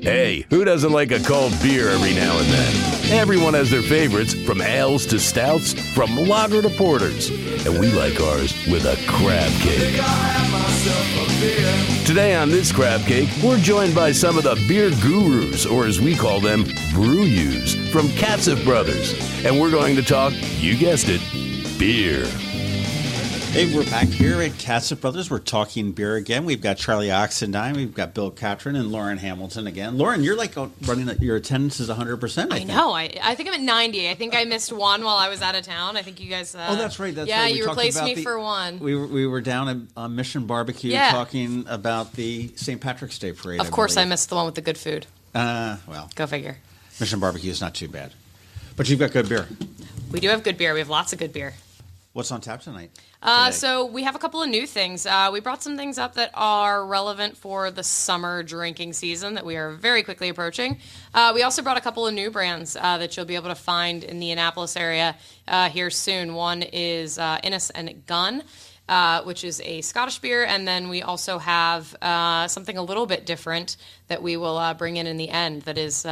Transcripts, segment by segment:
Hey, who doesn't like a cold beer every now and then? Everyone has their favorites, from ales to stouts, from lager to porters. And we like ours with a crab cake. Today on this crab cake, we're joined by some of the beer gurus, or as we call them, brew-yous, from Katcef Brothers. And we're going to talk, you guessed it, beer. Hey, we're back here at Katcef Brothers. We're talking beer again. We've got Charlie Oxendine, we've got Bill Catron, and Lauren Hamilton again. Lauren, you're like running, your attendance is 100%. I know. I think I'm at 90. I think I missed one while I was out of town. I think you guys... oh, that's right. Yeah, you replaced me for one. We were down at Mission Barbecue talking about the St. Patrick's Day parade. Of course, I missed the one with the good food. Well. Go figure. Mission Barbecue is not too bad. But you've got good beer. We do have good beer. We have lots of good beer. What's on tap tonight? So we have a couple of new things. We brought some things up that are relevant for the summer drinking season that we are very quickly approaching. We also brought a couple of new brands that you'll be able to find in the Annapolis area here soon. One is Innis and Gunn, which is a Scottish beer, and then we also have something a little bit different that we will bring in the end that is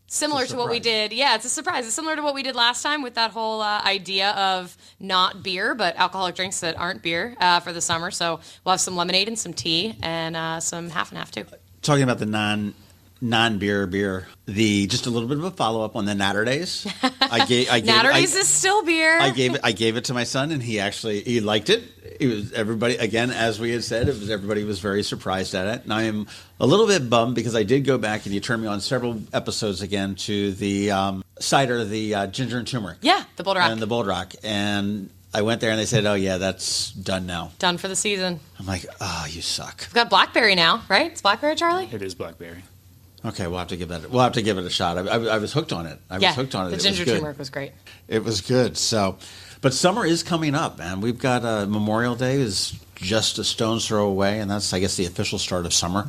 similar to what we did. Yeah, it's a surprise. It's similar to what we did last time with that whole idea of not beer, but alcoholic drinks that aren't beer for the summer. So we'll have some lemonade and some tea and some half and half too. Talking about the non-beer beer, just a little bit of a follow-up on the Natterdays. Natterdays is still beer. I gave it to my son, and he liked it. It was everybody, again, as we had said, everybody was very surprised at it. And I am a little bit bummed because I did go back and you turned me on several episodes again to the cider, the ginger and turmeric. Yeah, the Bold Rock. And the Bold Rock. And I went there and they said, oh, yeah, that's done now. Done for the season. I'm like, oh, you suck. We've got blackberry now, right? It's blackberry, Charlie? It is blackberry. Okay, we'll have to give it a shot. I was hooked on it. I was hooked on it. The ginger turmeric was great. It was good. So, but summer is coming up, man. We've got Memorial Day is just a stone's throw away, and that's, I guess, the official start of summer.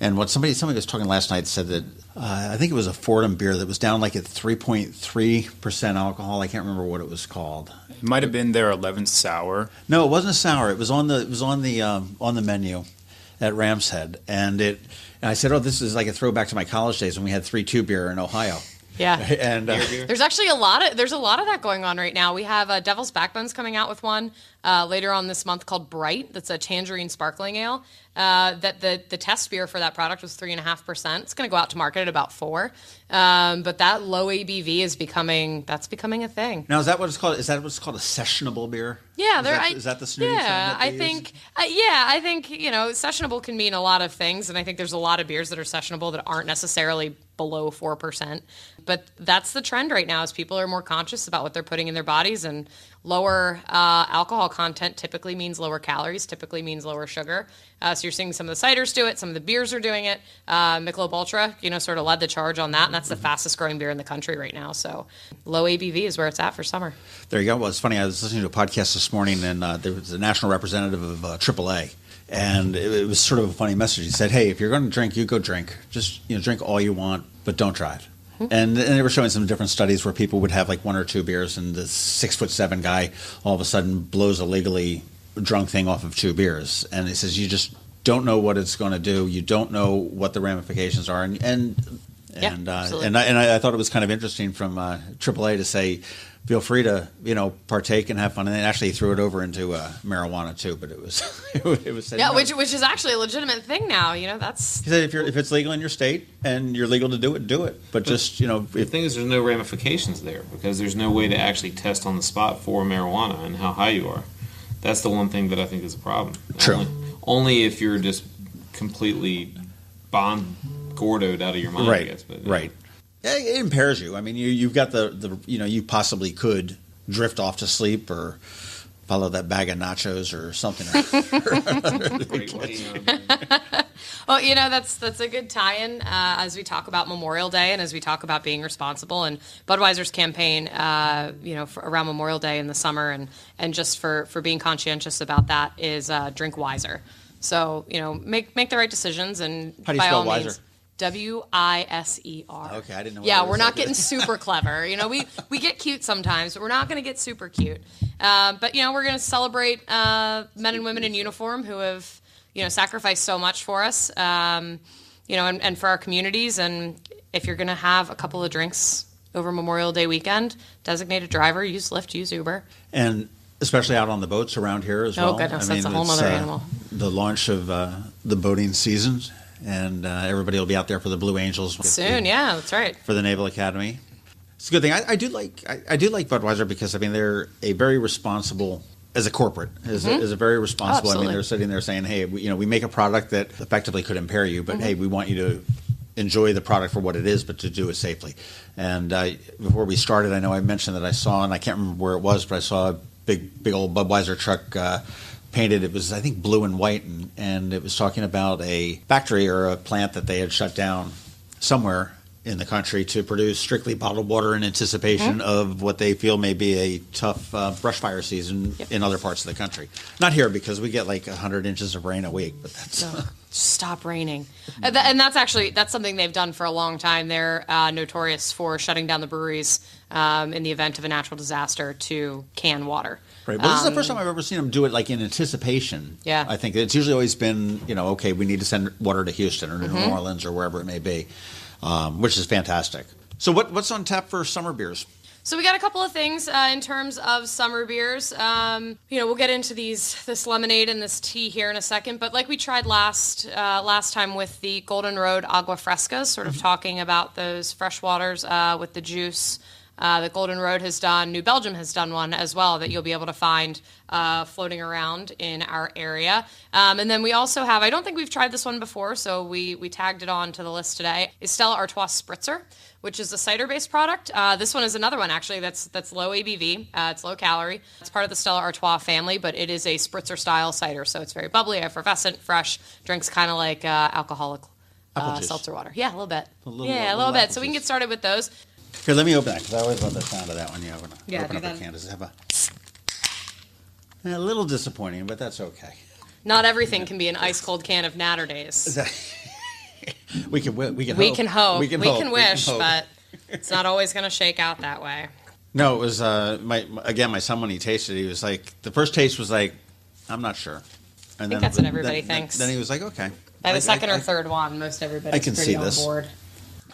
And what somebody was talking last night said that I think it was a Fordham beer that was down like at 3.3% alcohol. I can't remember what it was called. It might have been their 11th sour. No, it wasn't a sour. It was on the menu at Ram's Head, and I said, oh, this is like a throwback to my college days when we had 3-2 beer in Ohio. Yeah, and there's actually a lot of that going on right now. We have Devil's Backbones coming out with one later on this month called Bright. That's a tangerine sparkling ale. That the test beer for that product was 3.5%. It's going to go out to market at about 4%. But that low ABV is becoming a thing. Now, is that what it's called? Is that what's called a sessionable beer? Yeah, is that the snooty term that they use? I think sessionable can mean a lot of things, and I think there's a lot of beers that are sessionable that aren't necessarily below 4%. But that's the trend right now, is people are more conscious about what they're putting in their bodies, and lower alcohol content typically means lower calories, typically means lower sugar. So you're seeing some of the ciders do it, some of the beers are doing it. Michelob Ultra, sort of led the charge on that, and that's the fastest growing beer in the country right now. So low ABV is where it's at for summer. There you go. Well, it's funny. I was listening to a podcast this morning, and there was a national representative of AAA. And it was sort of a funny message. He said, hey, if you're going to drink, you go drink. Just drink all you want, but don't drive. And they were showing some different studies where people would have like 1 or 2 beers, and the 6'7" guy all of a sudden blows a legally drunk thing off of 2 beers. And he says, you just don't know what it's going to do. You don't know what the ramifications are. And I thought it was kind of interesting from AAA to say, feel free to partake and have fun. And they actually threw it over into marijuana too, but it was which is actually a legitimate thing now. That's, he said if it's legal in your state and you're legal to do it. But just the thing is, there's no ramifications there because there's no way to actually test on the spot for marijuana and how high you are. That's the one thing that I think is a problem. True. Only if you're just completely gordoed out of your mind, right. I guess. But, right. It impairs you. I mean, you've got you possibly could drift off to sleep or follow that bag of nachos or something. Well, that's a good tie-in as we talk about Memorial Day and as we talk about being responsible. And Budweiser's campaign, around Memorial Day in the summer and just for being conscientious about that is drink wiser. So make the right decisions and how do you spell wiser? Means, W-I-S-E-R. Okay, I didn't know. Yeah, we're not getting super clever. We get cute sometimes, but we're not going to get super cute. But we're going to celebrate men and women in uniform who have sacrificed so much for us. and for our communities. And if you're going to have a couple of drinks over Memorial Day weekend, designated driver, use Lyft, use Uber. And especially out on the boats around here as well. Oh, goodness, that's a whole nother animal. The launch of the boating season, and everybody will be out there for the Blue Angels. Soon, yeah, that's right. For the Naval Academy. It's a good thing. I do like Budweiser because, they're a very responsible, as a corporate, is a very responsible. Oh, they're sitting there saying, hey, we make a product that effectively could impair you, but hey, we want you to enjoy the product for what it is, but to do it safely. And before we started, I know I mentioned that I saw, and I can't remember where it was, but I saw a big old Budweiser truck painted. It was, I think, blue and white, and it was talking about a factory or a plant that they had shut down somewhere in the country to produce strictly bottled water in anticipation of what they feel may be a tough brush fire season in other parts of the country. Not here, because we get like 100 inches of rain a week, but that's... No, stop raining. And that's something they've done for a long time. They're notorious for shutting down the breweries in the event of a natural disaster to can water. Right. Well, this is the first time I've ever seen them do it like in anticipation. Yeah. I think it's usually always been, okay, we need to send water to Houston or to New Orleans or wherever it may be. Which is fantastic. So what's on tap for summer beers? So we got a couple of things in terms of summer beers. We'll get into this lemonade and this tea here in a second. But like we tried last time with the Golden Road Agua Frescas, sort of talking about those fresh waters with the juice. The Golden Road has done, New Belgium has done one as well that you'll be able to find floating around in our area. And then we also have, I don't think we've tried this one before, so we tagged it on to the list today, is Stella Artois Spritzer, which is a cider-based product. This one is another one, actually, that's low ABV. It's low calorie. It's part of the Stella Artois family, but it is a spritzer-style cider, so it's very bubbly, effervescent, fresh, drinks kind of like alcoholic seltzer water. Yeah, a little bit. A little bit. So we can get started with those. Here, let me open that, because I always love the sound of that when you open up that. a can. Does it have a little disappointing, but that's okay. Not everything can be an ice-cold can of Natter Days. We can hope. We can wish, but it's not always going to shake out that way. No, it was, my son, when he tasted it, he was like, the first taste was like, I'm not sure. And I think that's what everybody thinks. Then he was like, okay. By the second or third one, most everybody's pretty on board.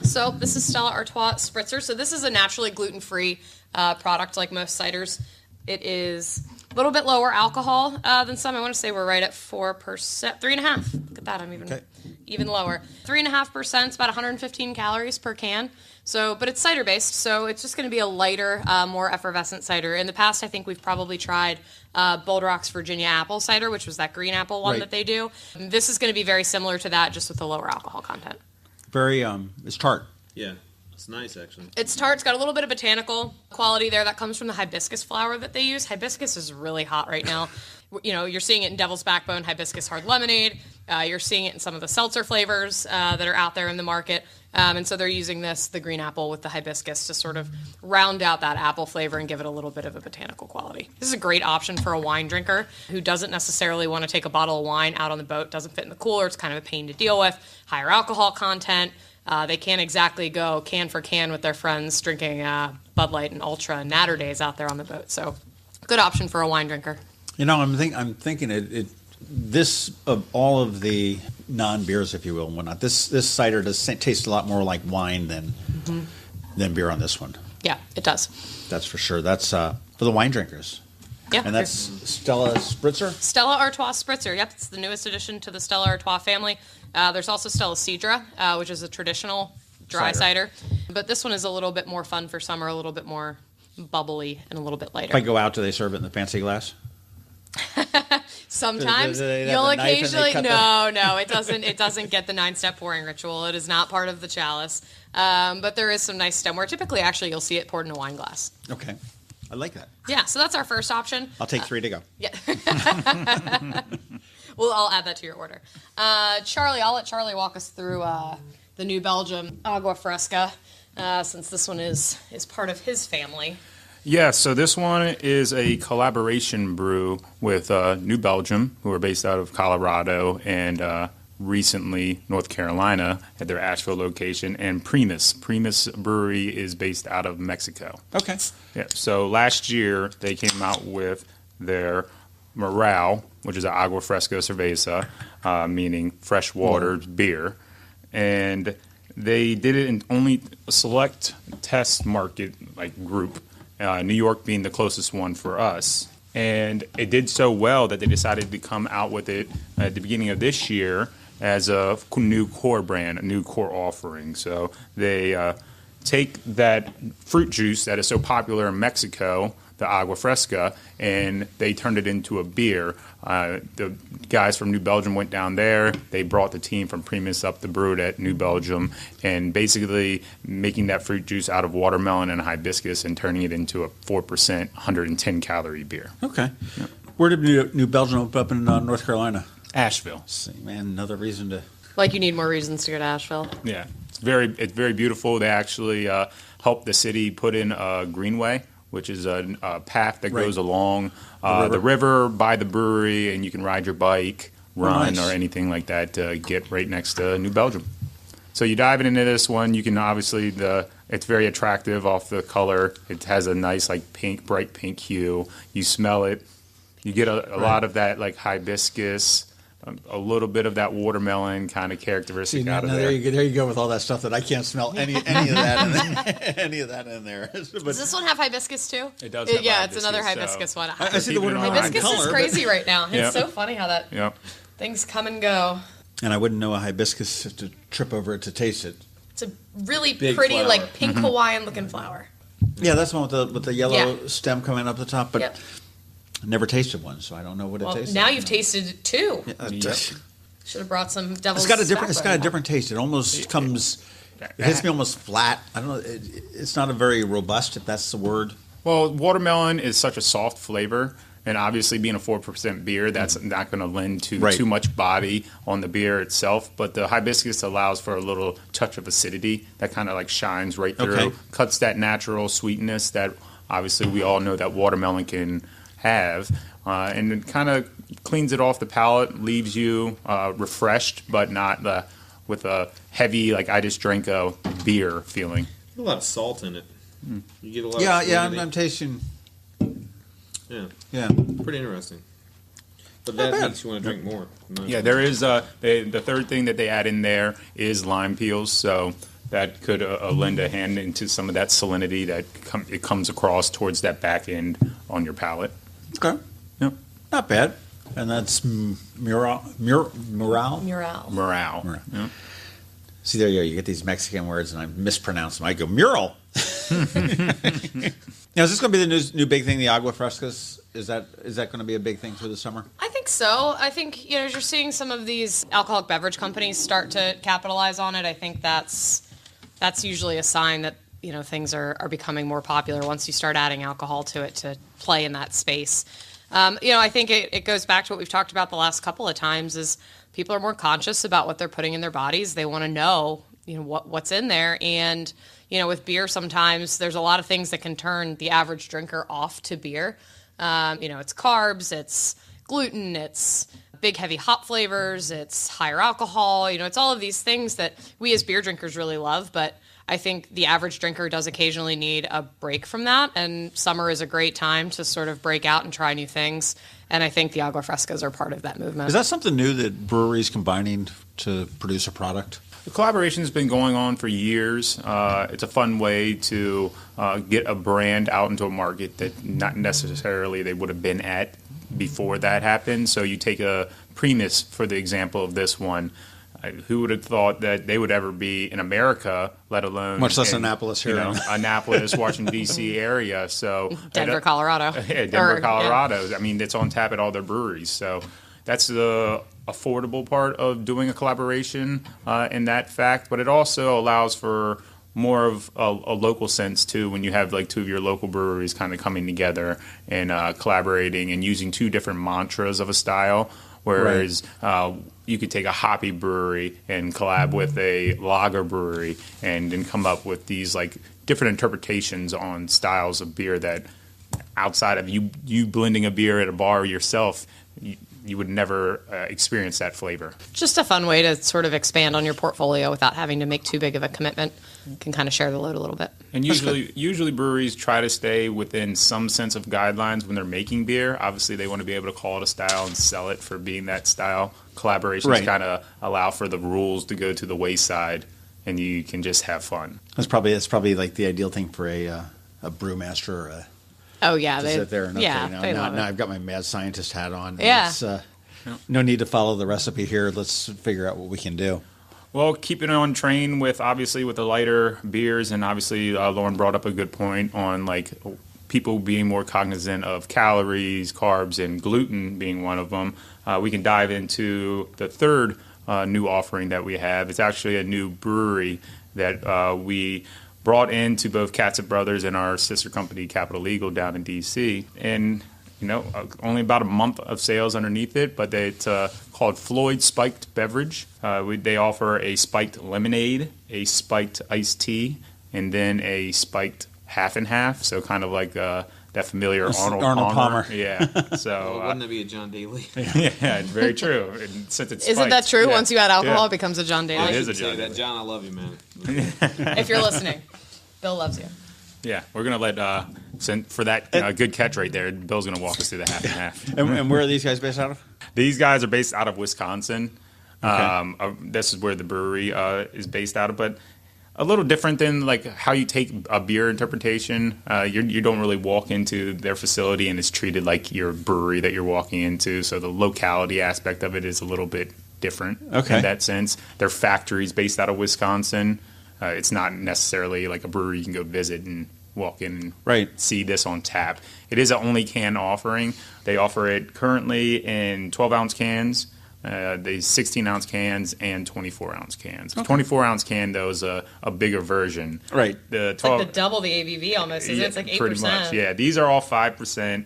So this is Stella Artois Spritzer. So this is a naturally gluten-free product like most ciders. It is a little bit lower alcohol than some. I want to say we're right at 4%, 3.5%. Look at that, I'm even lower. 3.5%, it's about 115 calories per can. So, but it's cider-based, so it's just going to be a lighter, more effervescent cider. In the past, I think we've probably tried Bold Rock's Virginia Apple Cider, which was that green apple one that they do. This is going to be very similar to that, just with the lower alcohol content. Very, it's tart. Yeah, it's nice, actually. It's tart. It's got a little bit of botanical quality there. That comes from the hibiscus flower that they use. Hibiscus is really hot right now. You're seeing it in Devil's Backbone Hibiscus Hard Lemonade. You're seeing it in some of the seltzer flavors that are out there in the market. And so they're using the green apple with the hibiscus to sort of round out that apple flavor and give it a little bit of a botanical quality. This is a great option for a wine drinker who doesn't necessarily want to take a bottle of wine out on the boat, doesn't fit in the cooler, it's kind of a pain to deal with, higher alcohol content. They can't exactly go can for can with their friends drinking Bud Light and Ultra and Natter Days out there on the boat. So good option for a wine drinker. I'm thinking this, of all of the non-beers, if you will, and whatnot, this cider does taste a lot more like wine than beer on this one. Yeah, it does. That's for sure. That's for the wine drinkers. Yeah. And that's Stella Spritzer? Stella Artois Spritzer. Yep, it's the newest addition to the Stella Artois family. There's also Stella Cidra, which is a traditional dry cider. But this one is a little bit more fun for summer, a little bit more bubbly and a little bit lighter. If I go out, do they serve it in the fancy glass? Sometimes you'll occasionally no, it doesn't get the 9-step pouring ritual. It is not part of the chalice, but there is some nice stemware. Typically, actually, you'll see it poured in a wine glass. Okay, I like that. Yeah, so that's our first option. I'll take 3 to go. Yeah. Well, I'll add that to your order. Charlie, I'll let Charlie walk us through the New Belgium Agua Fresca, since this one is part of his family. Yeah, so this one is a collaboration brew with New Belgium, who are based out of Colorado, and recently North Carolina at their Asheville location, and Primus. Primus Brewery is based out of Mexico. Okay. Yeah, so last year they came out with their Morale, which is an agua fresca cerveza, meaning freshwater beer. and they did it in only a select test market group, New York being the closest one for us. And it did so well that they decided to come out with it at the beginning of this year as a new core brand, a new core offering. So they take that fruit juice that is so popular in Mexico, the agua fresca, and they turned it into a beer. The guys from New Belgium went down there. They brought the team from Primus up to brew it at New Belgium, and basically making that fruit juice out of watermelon and hibiscus and turning it into a 4%, 110-calorie beer. Okay. Yep. Where did New Belgium open up in North Carolina? Asheville. See, man, another reason to... Like you need more reasons to go to Asheville. Yeah. It's very beautiful. They actually helped the city put in a greenway, which is a path that goes along the river by the brewery, and you can ride your bike, run, or anything like that to get right next to New Belgium. So you dive into this one, you can obviously, it's very attractive off the color. It has a nice bright pink hue. You smell it. You get a lot of that hibiscus, a little bit of that watermelon kind of characteristic out of there. There you go with all that stuff that I can't smell any of that any of that in there. Does this one have hibiscus too? It does. Have it's another hibiscus one. I see the watermelon hibiscus color, is crazy right now. It's so funny how that Yep. things come and go. And I wouldn't know a hibiscus to trip over it to taste it. It's a really Big pretty, flower. pink Hawaiian looking flower. Yeah, that's the one with the yellow stem coming up the top, but Yep. I never tasted one, so I don't know what it tastes now like. you've tasted two. Yep. Should have brought some devil's. It's got a different taste. It almost comes. It hits me almost flat. I don't know. It's not a very robust, if that's the word. Well, watermelon is such a soft flavor, and obviously being a 4% beer, that's not going to lend to too much body on the beer itself. But the hibiscus allows for a little touch of acidity that kind of shines right through, cuts that natural sweetness that obviously we all know that watermelon can have, and it kind of cleans it off the palate, leaves you refreshed, but not with a heavy, I just drank a beer feeling. A lot of salt in it. You get a lot. I'm tasting. Yeah, pretty interesting. But that makes you want to drink more. Yeah, there is the third thing that they add in there is lime peels, so that could lend a hand into some of that salinity that it comes across towards that back end on your palate. Okay. Yep. Not bad. And that's Mural. Yep. See, there you go. You get these Mexican words, and I mispronounce them. I go, mural. Now, is this going to be the new big thing, the agua frescas? Is that going to be a big thing through the summer? I think so. I think, as you're seeing some of these alcoholic beverage companies start to capitalize on it, I think that's usually a sign that, things are becoming more popular once you start adding alcohol to it to play in that space. I think it goes back to what we've talked about the last couple of times is people are more conscious about what they're putting in their bodies. They want to know, what's in there. And, with beer, sometimes there's a lot of things that can turn the average drinker off to beer. It's carbs, it's gluten, it's big, heavy hop flavors, it's higher alcohol. It's all of these things that we as beer drinkers really love, but I think the average drinker does occasionally need a break from that, and summer is a great time to sort of break out and try new things, and I think the agua frescas are part of that movement. Is that something new that breweries combining to produce a product? The collaboration has been going on for years. It's a fun way to get a brand out into a market that not necessarily they would have been at before that happened. So you take a Primus for the example of this one. Who would have thought that they would ever be in America, let alone much less Annapolis here, Annapolis, Washington D.C. area. So Denver, Colorado. Yeah, Denver, Colorado. Yeah. I mean, it's on tap at all their breweries. So that's the affordable part of doing a collaboration in that fact. But it also allows for more of a local sense too, when you have two of your local breweries kind of coming together and collaborating and using two different mantras of a style. Whereas you could take a hoppy brewery and collab with a lager brewery and then come up with these different interpretations on styles of beer that outside of you blending a beer at a bar yourself, you would never experience that flavor. Just a fun way to sort of expand on your portfolio without having to make too big of a commitment. You can kind of share the load a little bit. And usually breweries try to stay within some sense of guidelines when they're making beer. Obviously, they want to be able to call it a style and sell it for being that style. Collaborations kind of allow for the rules to go to the wayside, and you can just have fun. That's probably like the ideal thing for a brewmaster or a. Oh yeah, to sit there and now I've got my mad scientist hat on. Yeah. No need to follow the recipe here. Let's figure out what we can do. Well, keeping on train with the lighter beers, and obviously Lauren brought up a good point on like people being more cognizant of calories, carbs, and gluten being one of them. We can dive into the third new offering that we have. It's actually a new brewery that we brought into both Katcef Brothers and our sister company, Capital Legal, down in D.C. And, only about a month of sales underneath it, but it's called Floyds Spiked Beverage. They offer a spiked lemonade, a spiked iced tea, and then a spiked half and half, so kind of like that familiar Arnold Palmer. Yeah. So wouldn't that be a John Daly? Yeah, it's very true. And since it's Isn't that true? Once you add alcohol, it becomes a John Daly. It is a John Daly. John, I love you, man. If you're listening, Bill loves you. Yeah, we're going to let, for that good catch right there, Bill's going to walk us through the half and half. And where are these guys based out of? These guys are based out of Wisconsin. Okay. This is where the brewery is based out of, but a little different than like how you take a beer interpretation. You don't really walk into their facility and it's treated like your brewery that you're walking into, so the locality aspect of it is a little bit different in that sense. Their factory's based out of Wisconsin. It's not necessarily like a brewery you can go visit and walk in and see this on tap. It is an only can offering. They offer it currently in 12-ounce cans, the 16-ounce cans, and 24-ounce cans. Okay. 24-ounce can, though, is a bigger version. Right. It's like the double the ABV almost, isn't it? It's like 8%. Pretty much, yeah. These are all 5%.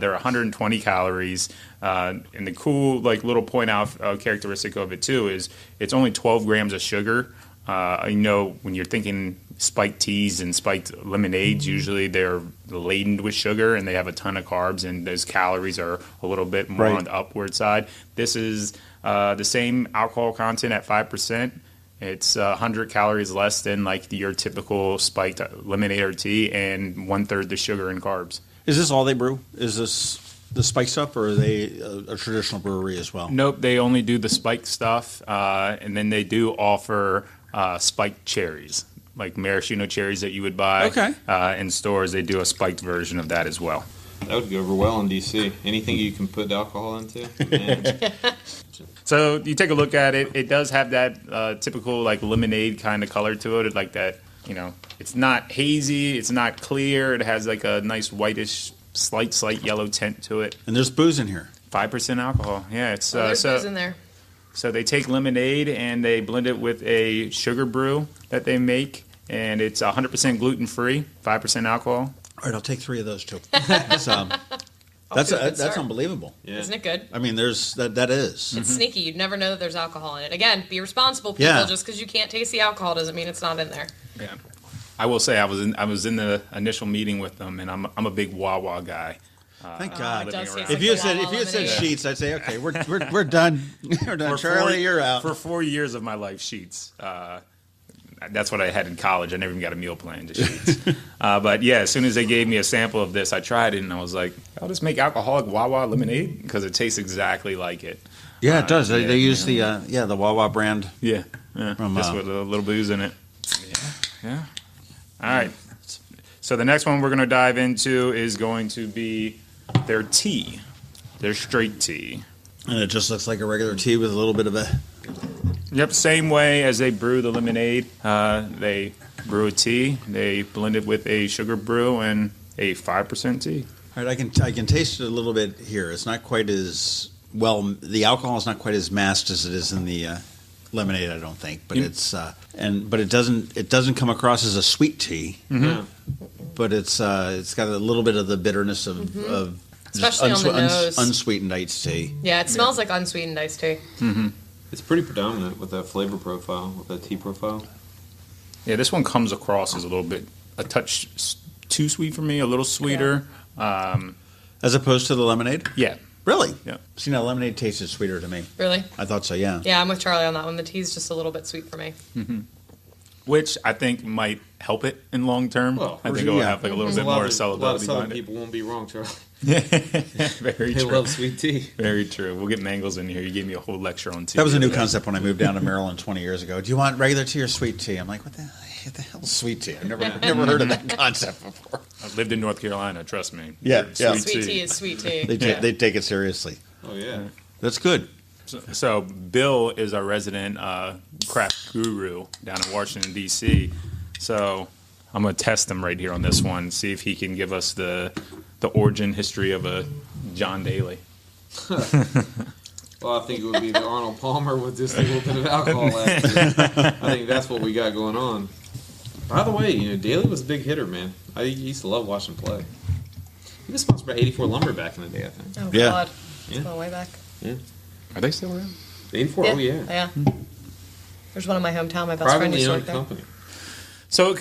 They're 120 calories. And the cool little point out characteristic of it, too, is it's only 12 grams of sugar. When you're thinking spiked teas and spiked lemonades, usually they're laden with sugar and they have a ton of carbs, and those calories are a little bit more on the upward side. This is the same alcohol content at 5%. It's 100 calories less than your typical spiked lemonade or tea, and 1/3 the sugar and carbs. Is this all they brew? Is this the spiked stuff, or are they a traditional brewery as well? Nope, they only do the spiked stuff, and then they do offer spiked cherries, like maraschino cherries that you would buy in stores. They do a spiked version of that as well. That would go over well in D.C. Anything you can put alcohol into. So you take a look at it. It does have that typical lemonade kind of color to it. Like that, it's not hazy. It's not clear. It has a nice whitish, slight yellow tint to it. And there's booze in here. 5% alcohol. Yeah, it's there's booze in there. So they take lemonade and they blend it with a sugar brew that they make, and it's 100% gluten-free, 5% alcohol. All right, I'll take 3 of those too. That's unbelievable. Yeah. Isn't it good? I mean, there's that is. It's sneaky. You'd never know that there's alcohol in it. Again, be responsible, people. Yeah. Just because you can't taste the alcohol doesn't mean it's not in there. Yeah, I will say I was in the initial meeting with them, and I'm a big Wawa guy. Thank God. If you had said Sheets, I'd say, okay, we're done. We're done. Charlie, you're out. For 4 years of my life, Sheets. That's what I had in college. I never even got a meal plan to Sheets. But yeah, as soon as they gave me a sample of this, I tried it, and I was like, I'll just make alcoholic Wawa lemonade because it tastes exactly like it. Yeah, it does. They use the Wawa brand. Yeah. Just with a little booze in it. Yeah. All right. So the next one we're going to dive into is going to be their tea, their straight tea. And it just looks like a regular tea with a little bit of a... Yep, same way as they brew the lemonade. They brew a tea, they blend it with a sugar brew and a 5% tea. All right, I can taste it a little bit here. It's not quite as... Well, the alcohol is not quite as masked as it is in the lemonade, I don't think. But but it doesn't come across as a sweet tea. Mm-hmm. But it's got a little bit of the bitterness of especially on the nose. Unsweetened iced tea. Yeah, it smells like unsweetened iced tea. Mm-hmm. It's pretty predominant with that flavor profile, with that tea profile. Yeah, this one comes across as a touch too sweet for me, a little sweeter. As opposed to the lemonade? Yeah. Really? Yeah. See, now lemonade tasted sweeter to me. Really? I thought so, yeah. Yeah, I'm with Charlie on that one. The tea's just a little bit sweet for me. Which I think might help it in long term. Well, I think it'll have like a little bit more A lot of sellability Southern behind it. people won't be wrong, Charlie. Very They true. love sweet tea. Very true. We'll get Mangles in here. You gave me a whole lecture on tea. That was a new the other day. concept when I moved down to Maryland 20 years ago. Do you want regular tea or sweet tea? I'm like, what the hell is sweet tea? I've never heard of that concept before. I've lived in North Carolina. Trust me. Yeah, yeah. Sweet tea is sweet tea. They take it seriously. Oh, yeah. That's good. So Bill is our resident craft guru down in Washington, D.C. So I'm going to test him right here on this one, see if he can give us the origin history of a John Daly. Well, I think it would be the Arnold Palmer with just a little bit of alcohol left. I think that's what we got going on. By the way, Daly was a big hitter, man. I used to love watching him play. He was sponsored by 84 Lumber back in the day, I think. Oh, Yeah. God. Yeah. It's going way back. Yeah. Are they still around? 84, oh yeah. Yeah. There's one in my hometown. My best friend Privately used to owned work there. company. So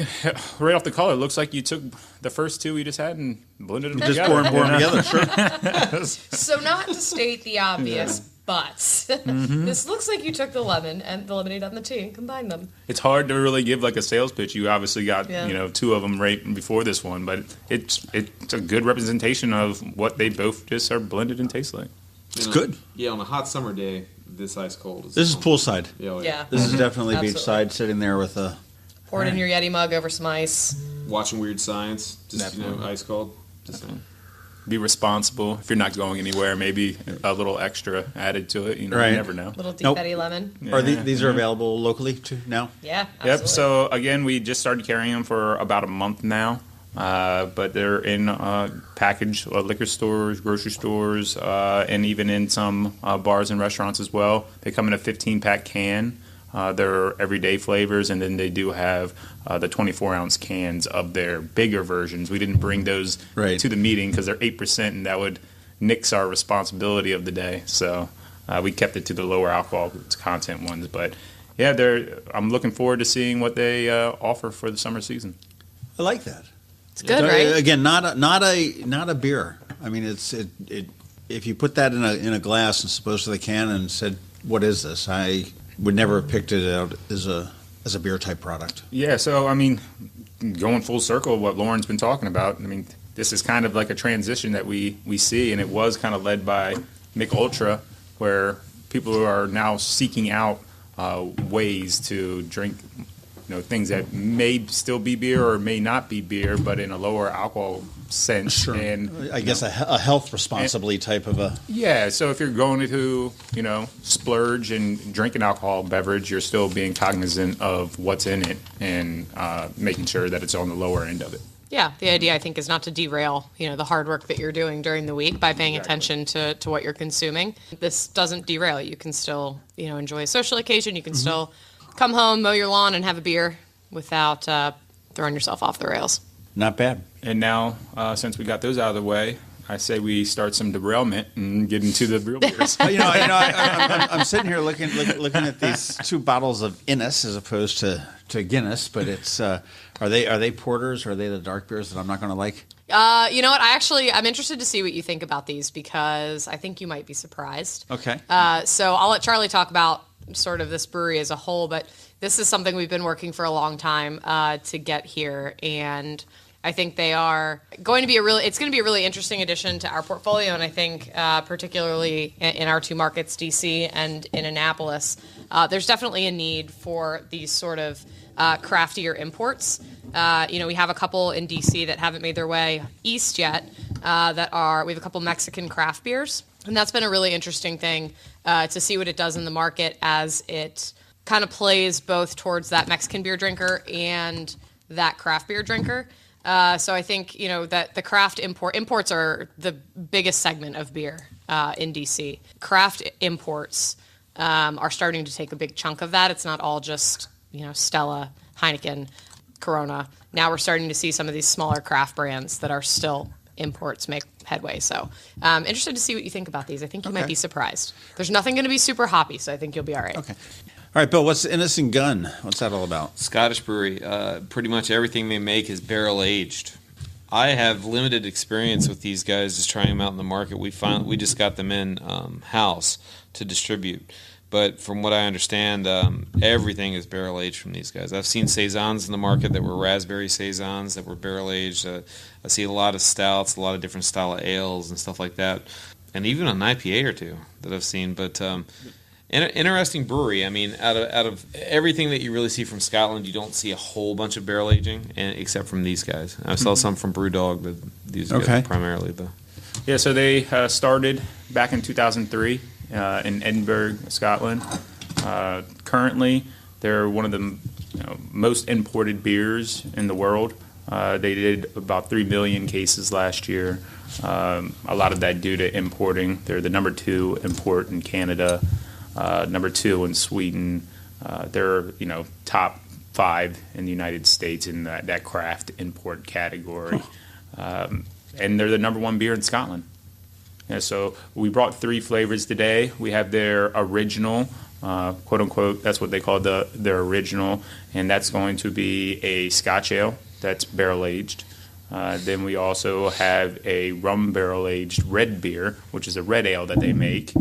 right off the color, it looks like you took the first two we just had and blended them Just together. pour them together, sure. So not to state the obvious, but this looks like you took the lemon and the lemonade and the tea and combined them. It's hard to really give like a sales pitch. You obviously got Yeah. two of them right before this one, but it's a good representation of what they both just are blended and taste like. It's good. Yeah, on a hot summer day, this ice cold. This is poolside. Yeah, oh, Yeah. This is definitely Absolutely. beachside, sitting there with a... Pour it in your Yeti mug over some ice. Watching Weird Science, just Definitely. ice cold. Just, Be responsible. If you're not going anywhere, maybe a little extra added to it. Right. You never know. Little deep Nope. Betty lemon. Are these are available locally too now? Yeah, absolutely. Yep. So again, we just started carrying them for about a month now, but they're in packaged liquor stores, grocery stores, and even in some bars and restaurants as well. They come in a 15-pack can. They're everyday flavors, and then they do have the 24-ounce cans of their bigger versions. We didn't bring those Right. to the meeting because they're 8%, and that would nix our responsibility of the day. So we kept it to the lower alcohol content ones. But yeah, I'm looking forward to seeing what they offer for the summer season. I like that. It's good, right? Again, not a beer. I mean, if you put that in a glass and supposedly can and said, "What is this?" I would never have picked it out as a beer type product. Yeah, so I mean, going full circle, what Lauren's been talking about. I mean, this is kind of like a transition that we see, and it was kind of led by Mick Ultra, where people are now seeking out ways to drink, things that may still be beer or may not be beer, but in a lower alcohol sense. Sure. And I guess a health responsibly type of a... yeah, so if you're going to, splurge and drink an alcohol beverage, you're still being cognizant of what's in it and making sure that it's on the lower end of it. Yeah, the idea I think is not to derail, the hard work that you're doing during the week by paying attention to what you're consuming. This doesn't derail you. You can still, enjoy a social occasion. You can still come home, mow your lawn, and have a beer without throwing yourself off the rails. Not bad. And now, since we got those out of the way, I say we start some derailment and get into the real beers. I'm sitting here looking at these two bottles of Innis as opposed to Guinness, but it's are they porters or are they the dark beers that I'm not going to like? You know what? I'm interested to see what you think about these because I think you might be surprised. Okay. So I'll let Charlie talk about sort of this brewery as a whole, but this is something we've been working for a long time to get here, and I think they are going to be it's going to be a really interesting addition to our portfolio, and I think particularly in our two markets, DC and in Annapolis, there's definitely a need for these sort of craftier imports. We have a couple in DC that haven't made their way east yet. We have a couple Mexican craft beers, and that's been a really interesting thing to see what it does in the market as it kind of plays both towards that Mexican beer drinker and that craft beer drinker. So I think, that the craft imports are the biggest segment of beer in DC. Craft imports are starting to take a big chunk of that. It's not all just, Stella, Heineken, Corona. Now we're starting to see some of these smaller craft brands that are still imports make headway. So interested to see what you think about these. I think you might be surprised. There's nothing going to be super hoppy, so I think you'll be all right. Okay. All right, Bill, what's Innis and Gunn? What's that all about? Scottish brewery. Pretty much everything they make is barrel aged. I have limited experience with these guys, just trying them out in the market. We just got them in house to distribute. But from what I understand, everything is barrel aged from these guys. I've seen saisons in the market that were raspberry saisons that were barrel aged. I see a lot of stouts, a lot of different style of ales and stuff like that, and even an IPA or two that I've seen. But interesting brewery. I mean, out of everything that you really see from Scotland, you don't see a whole bunch of barrel aging, except from these guys. I saw some from BrewDog, but these guys primarily though. Yeah, so they started back in 2003 in Edinburgh, Scotland. Currently, they're one of the most imported beers in the world. They did about 3 million cases last year. A lot of that due to importing. They're the number 2 import in Canada, number 2 in Sweden. They're top 5 in the United States in that craft import category. And they're the number 1 beer in Scotland. Yeah, so we brought 3 flavors today. We have their original, quote unquote, that's what they call their original, and that's going to be a Scotch ale that's barrel aged. Then we also have a rum barrel aged red beer, which is a red ale that they make,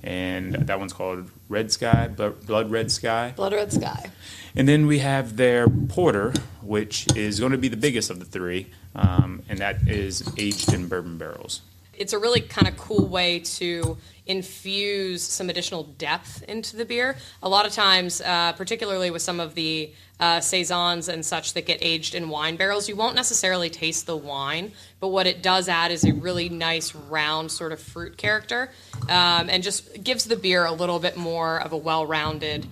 and that one's called Red Sky, Blood Red Sky. Blood Red Sky. And then we have their porter, which is going to be the biggest of the 3, and that is aged in bourbon barrels. It's a really kind of cool way to infuse some additional depth into the beer. A lot of times, particularly with some of the saisons and such that get aged in wine barrels, you won't necessarily taste the wine, but what it does add is a really nice round sort of fruit character, and just gives the beer a little bit more of a well-rounded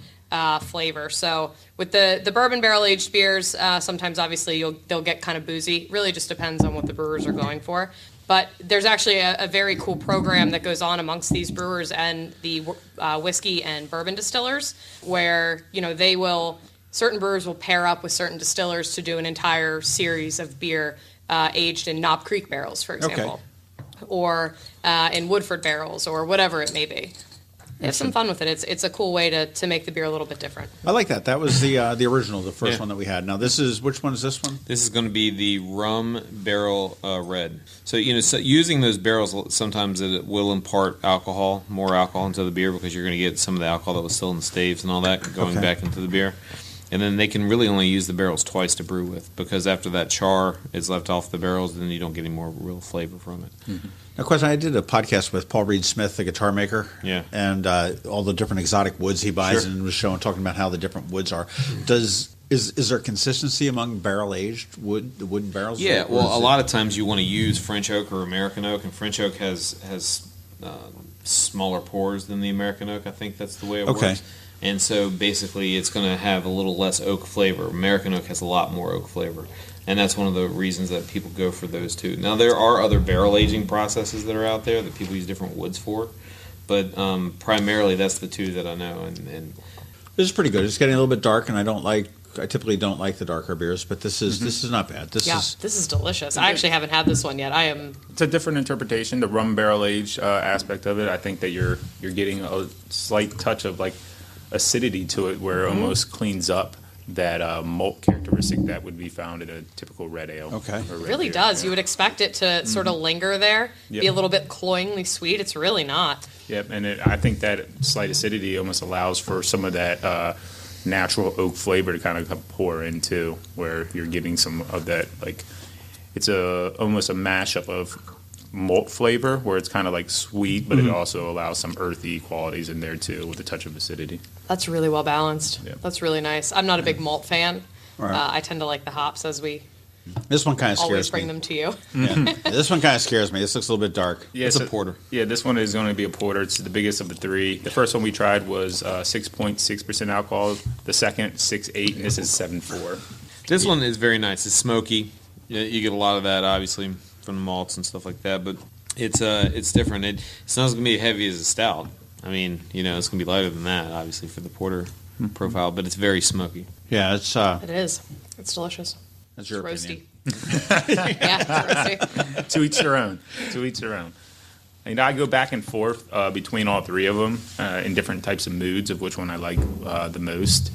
flavor. So with the bourbon barrel aged beers, sometimes obviously they'll get kind of boozy. Really just depends on what the brewers are going for. But there's actually a very cool program that goes on amongst these brewers and the whiskey and bourbon distillers, where certain brewers will pair up with certain distillers to do an entire series of beer aged in Knob Creek barrels, for example, or in Woodford barrels, or whatever it may be. Have some fun with it. It's a cool way to make the beer a little bit different. I like that. That was the original, the first one that we had. Now which one is this one? This is going to be the rum barrel red. So using those barrels, sometimes it will impart more alcohol into the beer, because you're going to get some of the alcohol that was still in the staves and all that going back into the beer. And then they can really only use the barrels twice to brew with, because after that char is left off the barrels, then you don't get any more real flavor from it. Mm-hmm. Now, question, I did a podcast with Paul Reed Smith, the guitar maker, and all the different exotic woods he buys, and was talking about how the different woods are. Is there consistency among barrel-aged wooden barrels? Yeah, well, a lot of times you want to use French oak or American oak, and French oak has smaller pores than the American oak. I think that's the way it works. And so basically it's going to have a little less oak flavor. American oak has a lot more oak flavor. And that's one of the reasons that people go for those two. Now, there are other barrel aging processes that are out there that people use different woods for. But primarily that's the two that I know. And this is pretty good. It's getting a little bit dark, and I typically don't like the darker beers, but this is not bad. This is delicious. I actually haven't had this one yet. It's a different interpretation, the rum barrel aged aspect of it. I think that you're getting a slight touch of like acidity to it, where it almost cleans up that malt characteristic that would be found in a typical red ale. Okay. It really does. You would expect it to sort of linger there, be a little bit cloyingly sweet. It's really not. Yep, and I think that slight acidity almost allows for some of that natural oak flavor to kind of pour into, where you're getting some of that, like, it's almost a mashup of malt flavor, where it's kind of like sweet, but it also allows some earthy qualities in there too, with a touch of acidity. That's really well balanced. Yep. That's really nice. I'm not a big malt fan. Right. I tend to like the hops, as we This one kind of scares me. always bring them to you. Yeah. This one kind of scares me. This looks a little bit dark. Yeah, it's a porter. Yeah, this one is going to be a porter. It's the biggest of the 3. The first one we tried was 6.6% alcohol. The second, 6.8, and this is 7.4. This one is very nice. It's smoky. You get a lot of that, obviously, from the malts and stuff like that, but it's different. It's not going to be heavy as a stout. I mean, it's going to be lighter than that, obviously, for the porter profile, but it's very smoky. Yeah, it's It is. It's delicious. That's your It's opinion. roasty. Yeah, it's roasty. To each their own. To each their own. I go back and forth between all 3 of them in different types of moods of which one I like the most.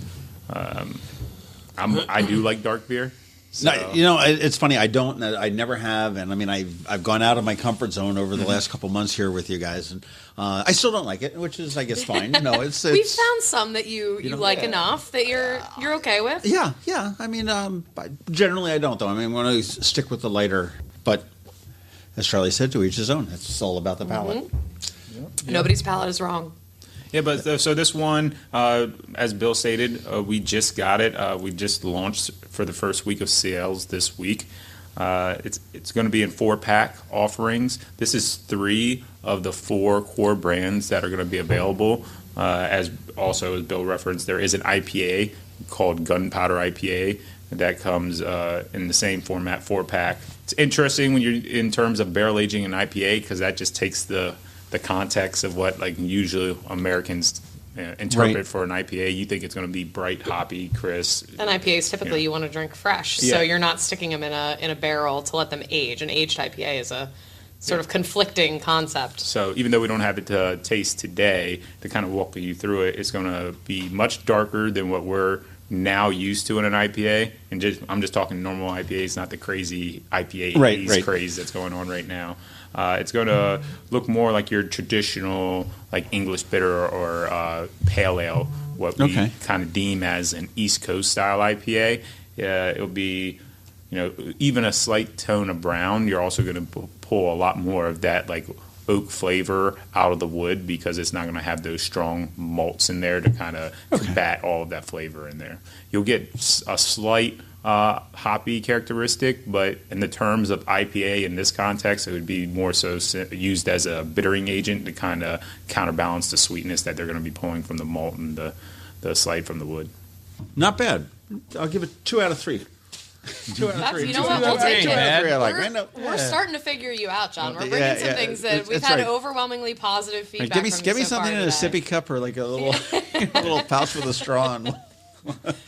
I do like dark beer, So, It's funny. I never have, and I mean, I've gone out of my comfort zone over the last couple months here with you guys, and I still don't like it, which is, I guess, fine. No, it's We've found some that you like enough that you're okay with. Yeah. I mean, generally I don't, though. I mean, I'm going to stick with the lighter, but as Charlie said, to each his own. It's all about the palate. Mm-hmm. Nobody's palate is wrong. Yeah, but so this one, as Bill stated, we just got it. We just launched for the first week of sales this week. It's going to be in 4-pack offerings. This is 3 of the 4 core brands that are going to be available. As Bill referenced, there is an IPA called Gunpowder IPA that comes in the same format, 4-pack. It's interesting when you're in terms of barrel aging an IPA because that just takes the context of what like usually Americans interpret for an IPA. You think it's going to be bright, hoppy, crisp. An IPA is typically you want to drink fresh, so you're not sticking them in a barrel to let them age. An aged IPA is a sort of conflicting concept. So even though we don't have it to taste today, to kind of walk you through it, it's going to be much darker than what we're now used to in an IPA. And I'm just talking normal IPAs, not the crazy IPA craze that's going on right now. It's going to look more like your traditional, like English bitter or pale ale, what we kind of deem as an East Coast style IPA. It'll be, even a slight tone of brown. You're also going to pull a lot more of that like oak flavor out of the wood because it's not going to have those strong malts in there to kind of combat all of that flavor in there. You'll get a slight hoppy characteristic, but in the terms of IPA in this context, it would be more so used as a bittering agent to kind of counterbalance the sweetness that they're going to be pulling from the malt and the slight from the wood. Not bad. I'll give it 2 out of 3. 2 out of 3. You know what? We'll take it. We're starting to figure you out, John. We're bringing some things that we've had overwhelmingly positive feedback from you so far. Give me something in a sippy cup or like a little little pouch with a straw on.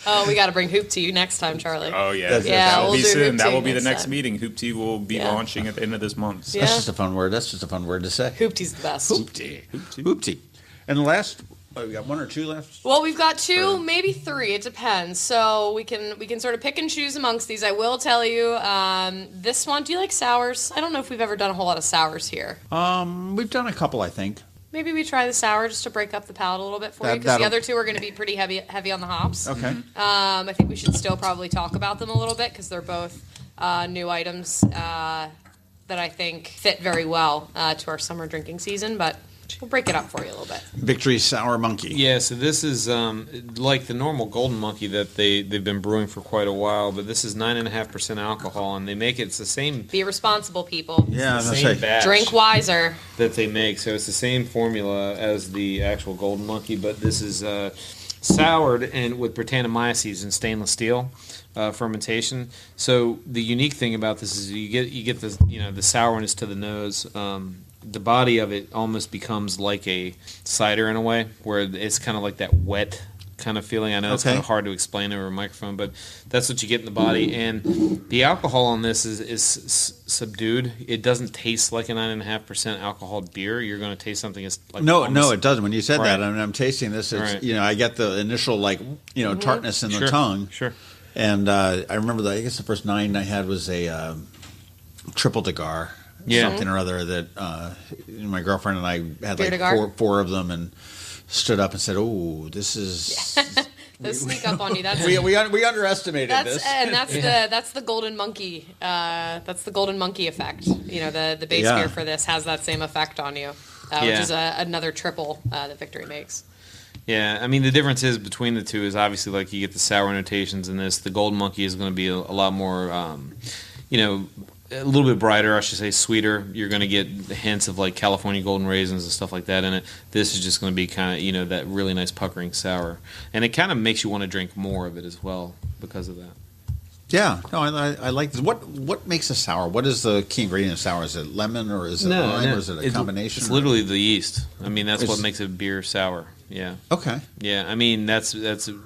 Oh, we got to bring Hoop Tea next time, Charlie. Oh, yeah. That will be soon. That will be the next meeting. Hoop Tea will be launching at the end of this month. Yeah. That's just a fun word. That's just a fun word to say. Hoop Tea's the best. Hoop Tea. Hoop Tea. And the last, we got 1 or 2 left? Well, we've got 2, maybe 3. It depends. So we can sort of pick and choose amongst these. I will tell you, this one, do you like sours? I don't know if we've ever done a whole lot of sours here. We've done a couple, I think. Maybe we try the sour just to break up the palate a little bit for you, because the other 2 are going to be pretty heavy on the hops. Okay. I think we should still probably talk about them a little bit, because they're both new items that I think fit very well to our summer drinking season, but we'll break it up for you a little bit. Victory Sour Monkey. Yeah, so this is like the normal Golden Monkey that they've been brewing for quite a while, but this is 9.5% alcohol, and they make it's the same. Be responsible, people. Yeah, it's the same batch drink wiser that they make. So it's the same formula as the actual Golden Monkey, but this is soured and with Brettanomyces in stainless steel fermentation. So the unique thing about this is you get the sourness to the nose. The body of it almost becomes like a cider in a way, where it's kind of like that wet kind of feeling. I know it's kind of hard to explain over a microphone, but that's what you get in the body. And the alcohol on this is subdued. It doesn't taste like a 9.5% alcohol beer. You're going to taste something that's like no, it doesn't. When you said that, I mean, I'm tasting this. It's, I get the initial tartness in the tongue. Sure. And I remember I guess the first 9 I had was a triple Degar. Something or other that my girlfriend and I had like 4 of them and stood up and said, "Oh, this is." Those sneak up on you. That's we underestimated this, and that's the Golden Monkey. That's the Golden Monkey effect. The base beer for this has that same effect on you, which is another triple that Victory makes. Yeah, I mean the difference is between the 2 is obviously like you get the sour notations in this. The Golden Monkey is going to be a lot more, a little bit brighter, I should say, sweeter. You're going to get hints of like California golden raisins and stuff like that in it. This is just going to be kind of, that really nice puckering sour. And it kind of makes you want to drink more of it as well because of that. Yeah, no, I like this. What makes a sour? What is the key ingredient of sour? Is it lemon or is it lime or is it a combination? It's literally the yeast. I mean, that's what makes a beer sour. Yeah. Okay. Yeah, I mean, that's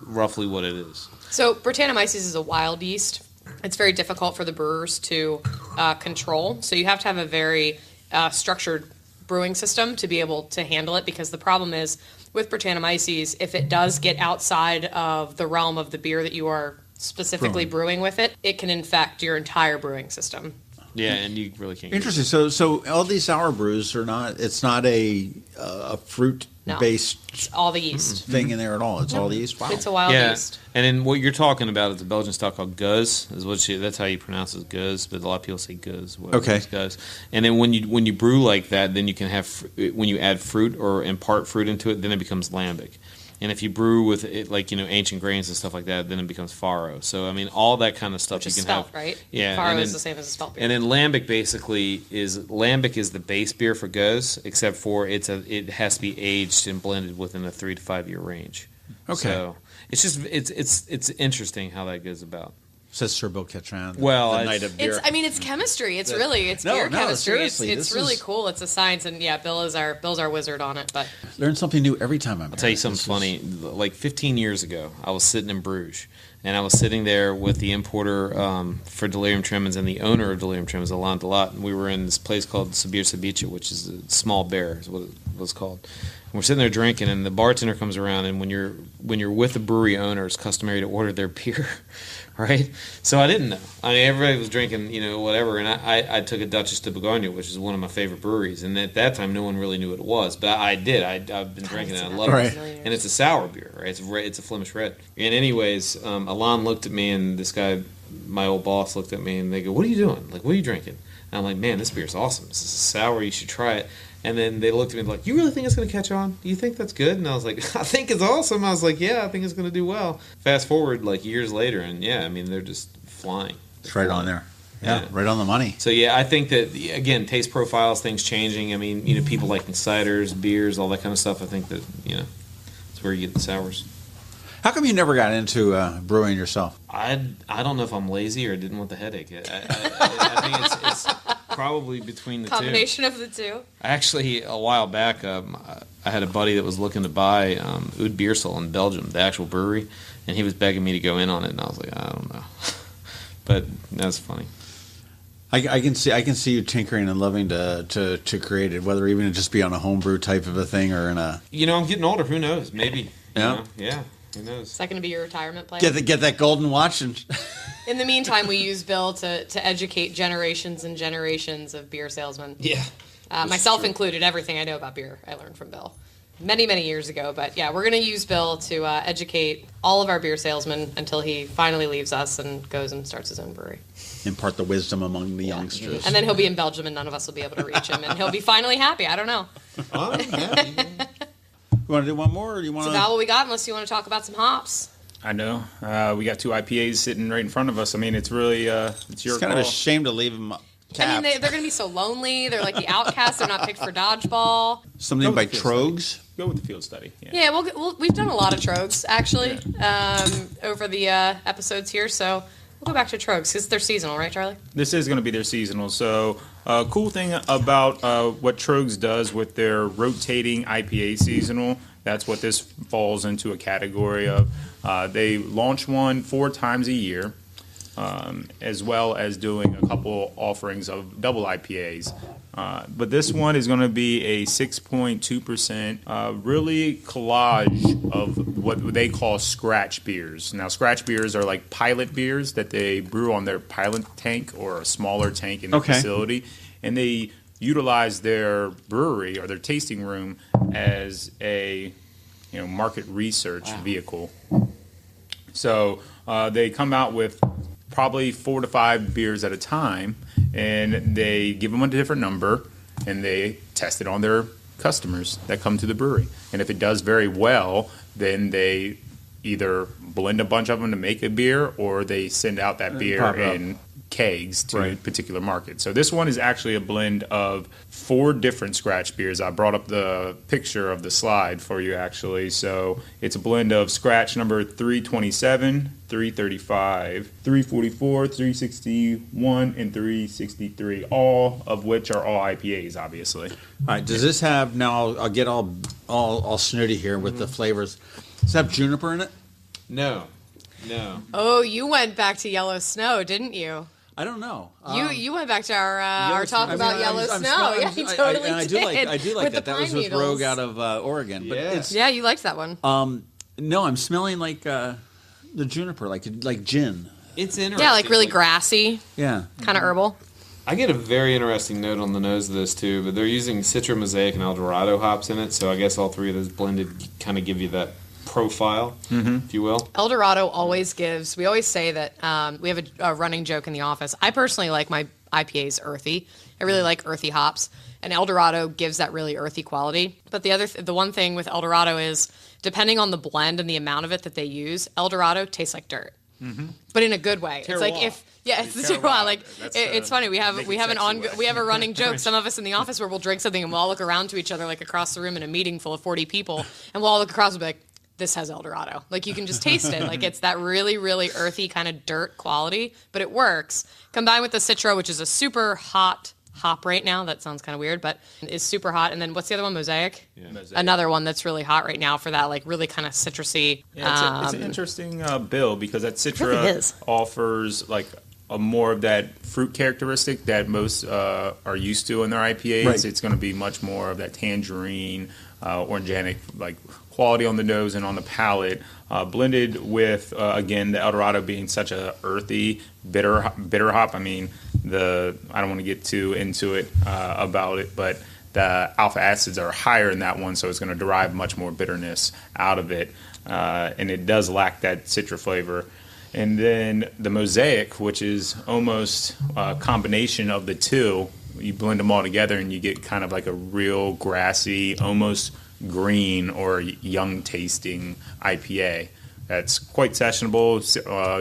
roughly what it is. So Brettanomyces is a wild yeast. It's very difficult for the brewers to control. So you have to have a very structured brewing system to be able to handle it, because the problem is with Brettanomyces, if it does get outside of the realm of the beer that you are specifically brewing with it, it can infect your entire brewing system. Yeah, and you really can't. Interesting. So all these sour brews are not. It's not a fruit based. It's all the yeast thing in there at all. It's all the yeast. Wow. It's a wild yeast. And then what you're talking about is a Belgian style called Guz. That's how you pronounce it, Guz. But a lot of people say Guz. Okay. Guz. And then when you brew like that, then you can have when you add fruit or impart fruit into it, then it becomes lambic. And if you brew with it, like, ancient grains and stuff like that, then it becomes faro. So, I mean, all that kind of stuff Which you is can spelt, have. Right? Yeah. Faro is the same as a spelt beer. And then lambic basically is the base beer for Guz, except for it has to be aged and blended within a 3 to 5 year range. Okay. So it's just it's interesting how that goes about. Says Sir Bill Ketran. Well, the night of beer. It's chemistry. It's beer chemistry. Seriously, it's really cool. It's a science, and Bill's our wizard on it. But learn something new every time I'm here. I'll tell you something funny. Like 15 years ago, I was sitting in Bruges, and I was sitting there with the importer for Delirium Tremens and the owner of Delirium Tremens, Alain Delat, and we were in this place called Sabir Sabicha, which is a small bear, is what it was called. And we're sitting there drinking, and the bartender comes around, and when you're with the brewery owner, it's customary to order their beer. Right, so I didn't know. I mean, everybody was drinking, whatever, and I took a Duchess de Bourgogne, which is one of my favorite breweries, and at that time, no one really knew what it was, but I did. I've been drinking it. I love it, and it's a sour beer, right? It's a Flemish red. And anyways, Alain looked at me, and this guy, my old boss, looked at me, and they go, "What are you doing? Like, what are you drinking?" And I'm like, "Man, this beer's awesome. This is sour. You should try it." And then they looked at me and like, "You really think it's going to catch on? Do you think that's good?" And I was like, "I think it's awesome." I was like, "Yeah, I think it's going to do well." Fast forward like years later, and I mean, they're just flying. It's right on there. Yeah, right on the money. So I think that again, taste profiles, things changing. I mean, people liking ciders, beers, all that kind of stuff. I think that it's where you get the sours. How come you never got into brewing yourself? I don't know if I'm lazy or didn't want the headache. I think it's probably between the combination of the two. Actually, a while back, I had a buddy that was looking to buy Oud Beersel in Belgium, the actual brewery, and he was begging me to go in on it, and I was like, I don't know. But that's funny. I can see you tinkering and loving to create it, whether even it just be on a homebrew type of a thing or in a. I'm getting older. Who knows? Maybe. Yeah. Who knows? Is that going to be your retirement plan? Get that golden watch and. In the meantime, we use Bill to educate generations and generations of beer salesmen. Yeah. Myself included. Everything I know about beer, I learned from Bill. Many, many years ago. But we're going to use Bill to educate all of our beer salesmen until he finally leaves us and goes and starts his own brewery. Impart the wisdom among the youngsters. And then he'll be in Belgium and none of us will be able to reach him. And he'll be finally happy. I don't know. You want to do one more, or do you want to? It's about what we got, unless you want to talk about some hops. I know. We got 2 IPAs sitting right in front of us. I mean, it's really it's your It's kind call. of a shame to leave them capped. I mean, they're going to be so lonely. They're like the outcasts. They're not picked for dodgeball. Something by Troegs. Go with the field study. Yeah, we've done a lot of Troegs, actually, over the episodes here. So we'll go back to Troegs because they're seasonal, right, Charlie? This is going to be their seasonal. So, cool thing about what Troegs does with their rotating IPA seasonal, that's what this falls into a category of. They launch one 4 times a year, as well as doing a couple offerings of double IPAs. But this one is going to be a 6.2%, really collage of what they call scratch beers. Now, scratch beers are like pilot beers that they brew on their pilot tank or a smaller tank in the facility. And they utilize their brewery or their tasting room as a market research vehicle. So they come out with probably 4 to 5 beers at a time, and they give them a different number, and they test it on their customers that come to the brewery. And if it does very well, then they either blend a bunch of them to make a beer, or they send out that beer in kegs to a particular market. So this one is actually a blend of 4 different scratch beers. I brought up the picture of the slide for you, actually. So it's a blend of scratch number 327, 335, 344, 361, and 363, all of which are all IPAs, obviously. All right. Does this have, now I'll get all snooty here with the flavors. Does it have juniper in it? No. Oh, you went back to Yellow Snow, didn't you? I don't know. You went back to our talk about Yellow Snow. Yeah, you totally I do like that. That was with Rogue out of Oregon. But yeah, you liked that one. No, I'm smelling like the juniper, like gin. It's interesting. Yeah, like really grassy, Yeah. kind of herbal. I get a very interesting note on the nose of this too, but they're using Citra Mosaic and Eldorado hops in it, so I guess all three of those blended kind of give you that profile, if you will. Eldorado always gives. We always say that we have a running joke in the office. I personally like my IPAs earthy. I really like earthy hops, and Eldorado gives that really earthy quality. But the one thing with Eldorado is, depending on the blend and the amount of it that they use, Eldorado tastes like dirt, but in a good way. It's like it's the terroir. Like it's funny. We have a running joke. Some of us in the office where we'll drink something and we'll all look around to each other like across the room in a meeting full of 40 people, and we'll all look across and be like, this has Eldorado. Like you can just taste it. Like it's that really, really earthy kind of dirt quality, but it works. Combined with the Citra, which is a super hot hop right now. That sounds kind of weird, but is super hot. And then what's the other one? Mosaic? Yeah. Mosaic. Another one that's really hot right now for that like really kind of citrusy. Yeah, it's an interesting bill because that Citra really is. offers like a more of that fruit characteristic that most are used to in their IPAs. Right. It's going to be much more of that tangerine, organic like quality on the nose and on the palate, blended with again the Eldorado being such a earthy, bitter hop. I mean, I don't want to get too into it about it, but the alpha acids are higher in that one, so it's going to derive much more bitterness out of it, and it does lack that Citra flavor. And then the Mosaic, which is almost a combination of the two, you blend them all together and you get kind of like a real grassy, almost green or young tasting IPA. That's quite sessionable,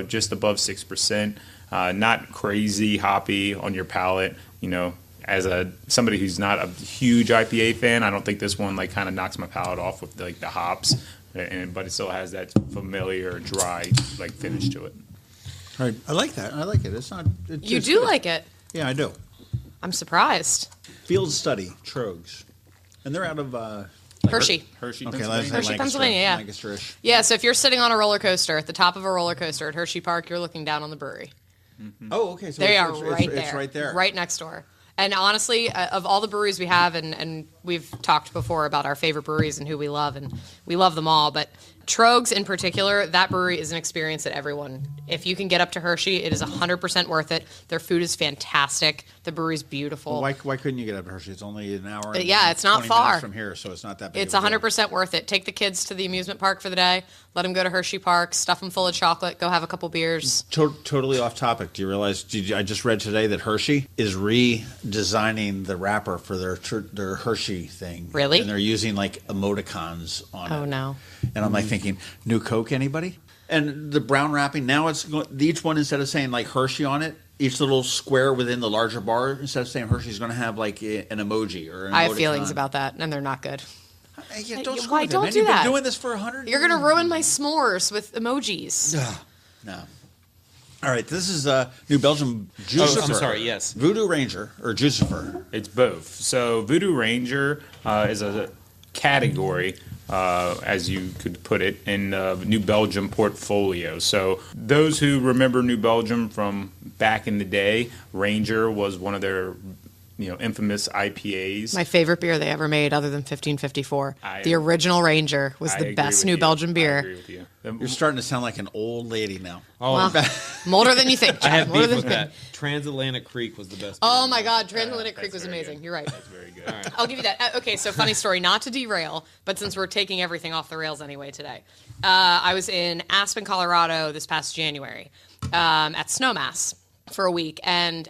just above 6%. Not crazy hoppy on your palate. You know, as somebody who's not a huge IPA fan, I don't think this one like kind of knocks my palate off with like the hops. But it still has that familiar, dry, like finish to it. Right. I like that. I like it. It's not. You do like it. Yeah, I do. I'm surprised. Field Study, Troegs, and they're out of Hershey. Hershey, Okay, Hershey, Pennsylvania, yeah. Lancaster-ish. Yeah, so if you're sitting on a roller coaster at the top of a roller coaster at Hershey Park, you're looking down on the brewery. Oh, okay. So They it's, are it's, right it's, there. It's right there. Right next door. And honestly, of all the breweries we have, and we've talked before about our favorite breweries and who we love, and we love them all, but Troegs in particular, that brewery is an experience that everyone, if you can get up to Hershey, it is 100% worth it. Their food is fantastic. The brewery's beautiful. Well, why couldn't you get up to Hershey? It's only an hour. And Yeah, it's not 20 far. minutes from here, so it's not that big. It's of a deal. 100% worth it. Take the kids to the amusement park for the day. Let them go to Hershey Park. Stuff them full of chocolate. Go have a couple beers. Totally off topic. Do you realize? I just read today that Hershey is redesigning the wrapper for their Hershey thing. Really? And they're using like emoticons on it. Oh, no. And I'm like thinking, new Coke, anybody? And the brown wrapping, now it's each one, instead of saying like Hershey on it, each little square within the larger bar, instead of saying Hershey's going to have like an emoji or an I have emoticon. feelings about that, and they're not good. Yeah, don't screw Why with it, don't man. do You've that? been doing this for 100 You're going to ruin my s'mores with emojis. No. All right, this is New Belgium Juicifer. Oh, I'm sorry, yes. Voodoo Ranger or Juicifer. It's both. So Voodoo Ranger is a category, as you could put it, in the New Belgium portfolio. So those who remember New Belgium from back in the day, Ranger was one of their infamous IPAs. My favorite beer they ever made, other than 1554. The original Ranger was the best New Belgium I beer. agree with you. You're starting to sound like an old lady now. Well, I'm older than you think, Jeff. I have Older beef than with you think. that. Transatlantic Creek was the best. Oh beer. my God, Transatlantic Creek That's was very amazing. good. You're right. That's very good. All right. I'll give you that. Okay, so funny story, not to derail, but since we're taking everything off the rails anyway today. I was in Aspen, Colorado this past January at Snowmass for a week, and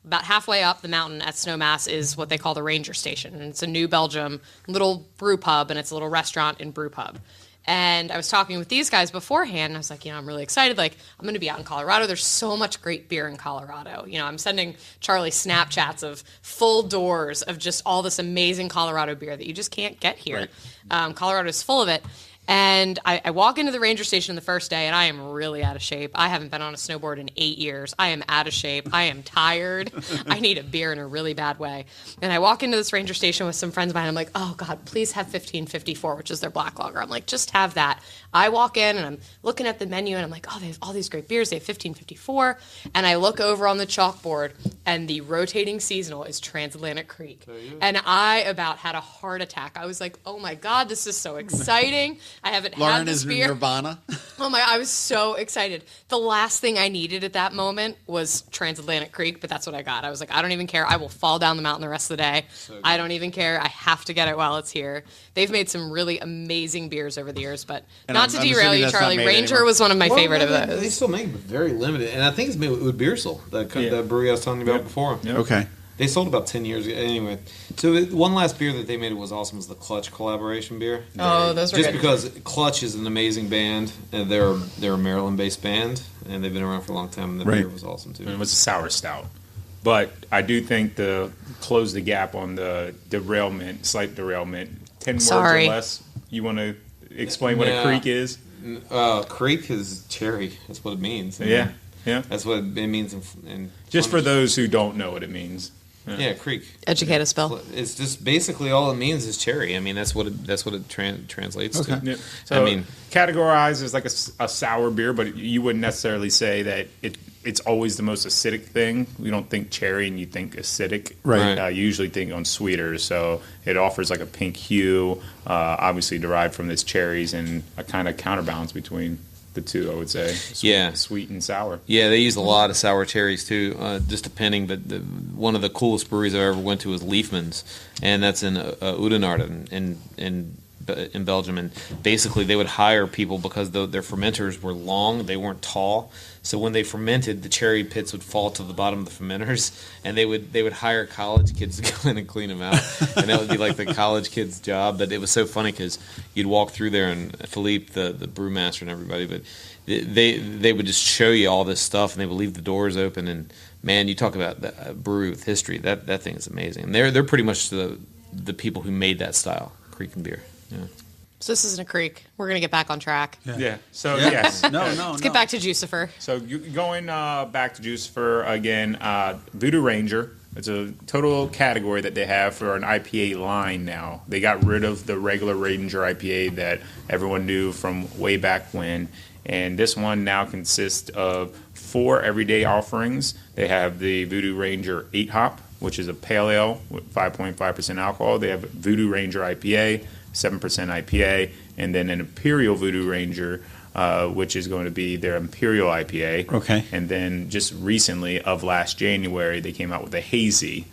about halfway up the mountain at Snowmass is what they call the Ranger Station. And it's a New Belgium little brew pub, and it's a little restaurant and brew pub. And I was talking with these guys beforehand, and I was like, I'm really excited. Like, I'm going to be out in Colorado. There's so much great beer in Colorado. I'm sending Charlie Snapchats of full doors of just all this amazing Colorado beer that you just can't get here. Right. Colorado's full of it. And I walk into the Ranger Station the first day, and I am really out of shape. I haven't been on a snowboard in 8 years. I am out of shape. I am tired. I need a beer in a really bad way. And I walk into this Ranger Station with some friends of mine. I'm like, oh, God, please have 1554, which is their black lager. I'm like, just have that. I walk in, and I'm looking at the menu, and I'm like, oh, they have all these great beers. They have 1554. And I look over on the chalkboard, and the rotating seasonal is Transatlantic Creek. And I about had a heart attack. I was like, oh, my God, this is so exciting. I haven't Lauren had this is beer. Nirvana. Oh my, I was so excited. The last thing I needed at that moment was Transatlantic Creek, but that's what I got. I was like, I don't even care. I will fall down the mountain the rest of the day. I don't even care. I have to get it while it's here. They've made some really amazing beers over the years, but not to derail you, Charlie. Ranger was one of my favorite of those. They still make very limited, and I think it's made with Beersel, that brewery I was telling you about before. Yep. Okay. They sold about 10 years ago. Anyway, so one last beer that they made was awesome was the Clutch collaboration beer. Oh, those were just good. because Clutch is an amazing band, and they're a Maryland-based band, and they've been around for a long time. And the beer was awesome too. It was a sour stout, but I do think to close the gap on the slight derailment. 10 words or less. You want to explain what a creek is? Creek is cherry. That's what it means. Yeah. That's what it means in just for those who don't know what it means. Yeah, creek. Educate us, Bill. It's just basically all it means is cherry. I mean, that's what it translates to. Yeah. So, I mean, categorized as like a sour beer, but you wouldn't necessarily say that it's always the most acidic thing. We don't think cherry and you think acidic. Right. You usually think on sweeter. So it offers like a pink hue, obviously derived from this cherries, and a kind of counterbalance between the two, I would say. Sweet and sour. Yeah, they use a lot of sour cherries too, just depending. But one of the coolest breweries I ever went to was Liefmans, and that's in Oudenaarde in Belgium. And basically, they would hire people because their fermenters were long, they weren't tall. So when they fermented, the cherry pits would fall to the bottom of the fermenters, and they would hire college kids to go in and clean them out, and that would be like the college kids' job. But it was so funny because you'd walk through there, and Philippe, the brewmaster, and everybody, but they would just show you all this stuff, and they would leave the doors open. And man, you talk about a brewery with history. That thing is amazing. And they're pretty much the people who made that style, Creek and beer. Yeah. So this isn't a creek. We're going to get back on track. Yeah. So, yes. Let's get back to Jucifer. So, going back to Jucifer again, Voodoo Ranger. It's a total category that they have for an IPA line now. They got rid of the regular Ranger IPA that everyone knew from way back when. And this one now consists of 4 everyday offerings. They have the Voodoo Ranger 8-hop, which is a pale ale with 5.5% alcohol. They have Voodoo Ranger IPA, 7% IPA, and then an Imperial Voodoo Ranger, which is going to be their Imperial IPA. Okay. And then just recently, of last January, they came out with a hazy,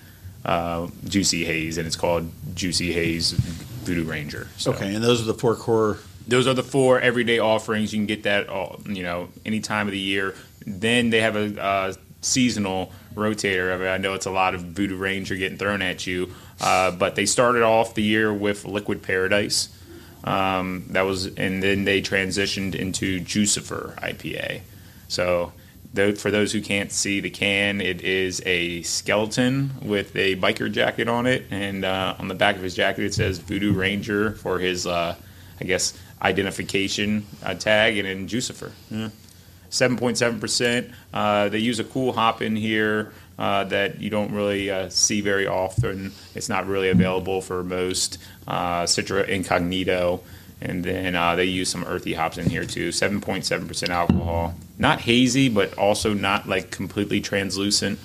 Juicy Haze, and it's called Juicy Haze Voodoo Ranger. So Okay, and those are the 4 core. those are the 4 everyday offerings. You can get that any time of the year. Then they have a seasonal rotator. I mean, I know it's a lot of Voodoo Ranger getting thrown at you, but they started off the year with Liquid Paradise. And then they transitioned into Jucifer IPA. So, for those who can't see the can, it is a skeleton with a biker jacket on it, and on the back of his jacket it says Voodoo Ranger for his, identification tag, and then Jucifer. 7.7%. They use a cool hop in here that you don't really see very often. It's not really available for most. Citra Incognito. And then they use some earthy hops in here too. 7.7% alcohol. Not hazy, but also not like completely translucent.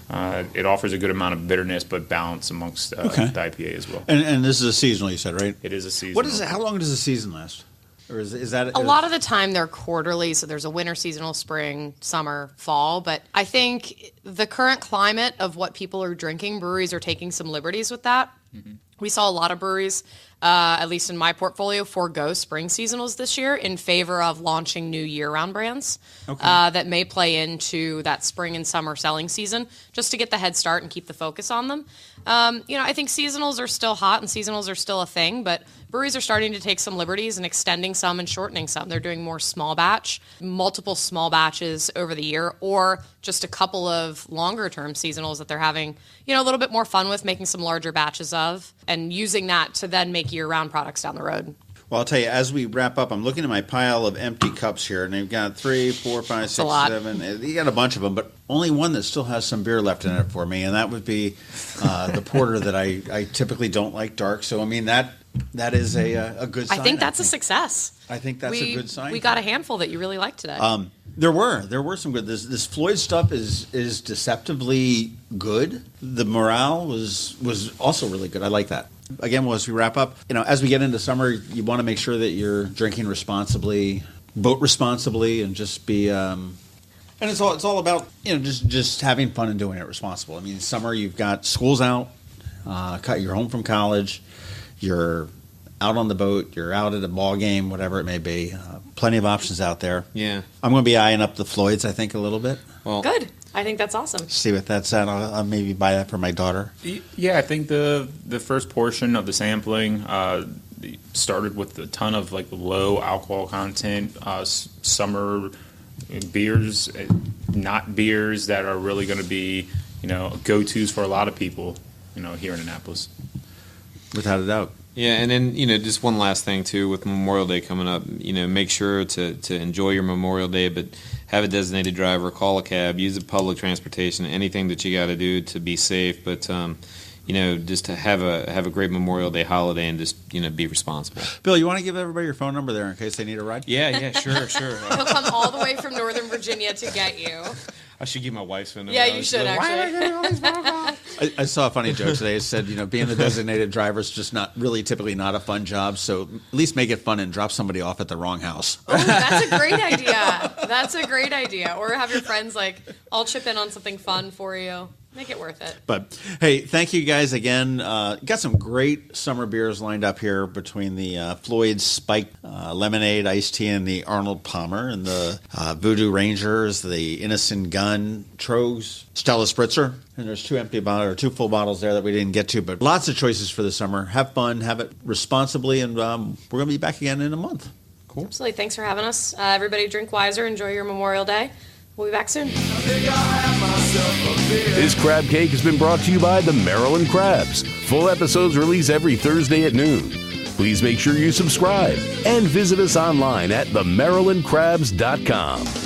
It offers a good amount of bitterness, but balance amongst the IPA as well. And this is a seasonal, you said, right? It is a seasonal. What is it? How long does the season last? Or is that A lot of the time they're quarterly, so there's a winter, seasonal, spring, summer, fall. But I think the current climate of what people are drinking, breweries are taking some liberties with that. Mm-hmm. We saw a lot of breweries, at least in my portfolio, forego spring seasonals this year in favor of launching new year-round brands that may play into that spring and summer selling season, just to get the head start and keep the focus on them. I think seasonals are still hot and seasonals are still a thing, but breweries are starting to take some liberties and extending some and shortening some. They're doing more small batch, multiple small batches over the year, or just a couple of longer-term seasonals that they're having, a little bit more fun with, making some larger batches of, and using that to then make year-round products down the road. Well, I'll tell you, as we wrap up, I'm looking at my pile of empty cups here, and they've got 3, 4, 5, 6, 7. You got a bunch of them, but only one that still has some beer left in it for me, and that would be the porter that I typically don't like dark. So, I mean, that is a good sign. I think that's a success. I think that's a good sign. We got a handful that you really liked today. There were some good. This Floyds stuff is deceptively good. The morale was also really good. I like that. Again, as we wrap up, as we get into summer, you want to make sure that you're drinking responsibly. boat responsibly and just be. And it's all about just having fun and doing it responsible. I mean, summer you've got school's out, you're home from college, you're out on the boat, you're out at a ball game, whatever it may be. Plenty of options out there. Yeah. I'm going to be eyeing up the Floyds, I think, a little bit. Well, Good. I think that's awesome. See what that's at. I'll maybe buy that for my daughter. Yeah, I think the first portion of the sampling started with a ton of like low alcohol content, summer beers, not beers that are really going to be go-tos for a lot of people here in Annapolis. Without a doubt. Yeah, and then just one last thing too with Memorial Day coming up. Make sure to enjoy your Memorial Day, but have a designated driver, call a cab, use the public transportation, anything that you got to do to be safe. But just to have a great Memorial Day holiday and just be responsible. Bill, you want to give everybody your phone number there in case they need a ride? Yeah, sure. He'll come all the way from Northern Virginia to get you. I should give my wife's phone number. Yeah, you should actually. I saw a funny joke today. It said, being the designated driver is just typically not a fun job. So at least make it fun and drop somebody off at the wrong house. Oh, that's a great idea. That's a great idea. Or have your friends I'll chip in on something fun for you. Make it worth it. But hey, thank you guys again. Got some great summer beers lined up here between the Floyd's Spike Lemonade Iced Tea and the Arnold Palmer, and the Voodoo Rangers, the Innis and Gunn, Troegs, Stella Spritzer. And there's two full bottles there that we didn't get to, but lots of choices for the summer. Have fun, have it responsibly, and we're going to be back again in a month. Cool. Absolutely. Thanks for having us. Everybody drink wiser. Enjoy your Memorial Day. We'll be back soon. This crab cake has been brought to you by the Maryland Crabs. Full episodes release every Thursday at noon. Please make sure you subscribe and visit us online at themarylandcrabs.com.